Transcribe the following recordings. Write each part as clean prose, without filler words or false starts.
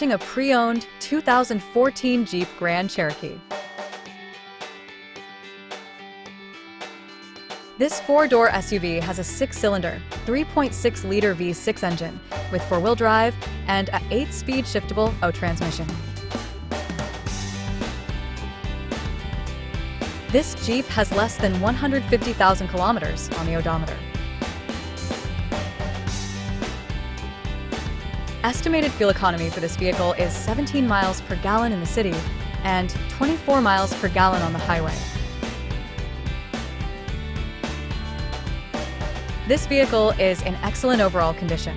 A pre-owned 2014 Jeep Grand Cherokee. This four-door SUV has a six-cylinder, 3.6-liter V6 engine with four-wheel drive and an 8-speed shiftable auto transmission. This Jeep has less than 150,000 kilometers on the odometer. Estimated fuel economy for this vehicle is 17 miles per gallon in the city and 24 miles per gallon on the highway. This vehicle is in excellent overall condition.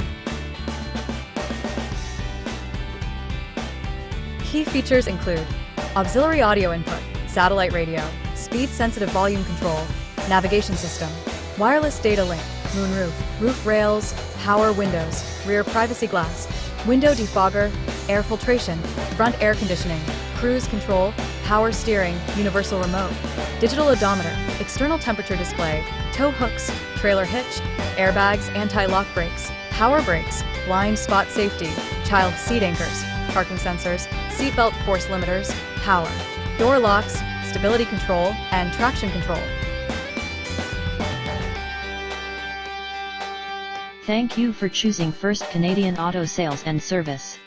Key features include auxiliary audio input, satellite radio, speed-sensitive volume control, navigation system, wireless data link, moonroof, roof rails, power windows, rear privacy glass, window defogger, air filtration, front air conditioning, cruise control, power steering, universal remote, digital odometer, external temperature display, tow hooks, trailer hitch, airbags, anti-lock brakes, power brakes, blind spot safety, child seat anchors, parking sensors, seatbelt force limiters, power, door locks, stability control, and traction control. Thank you for choosing First Canadian Auto Sales and Service.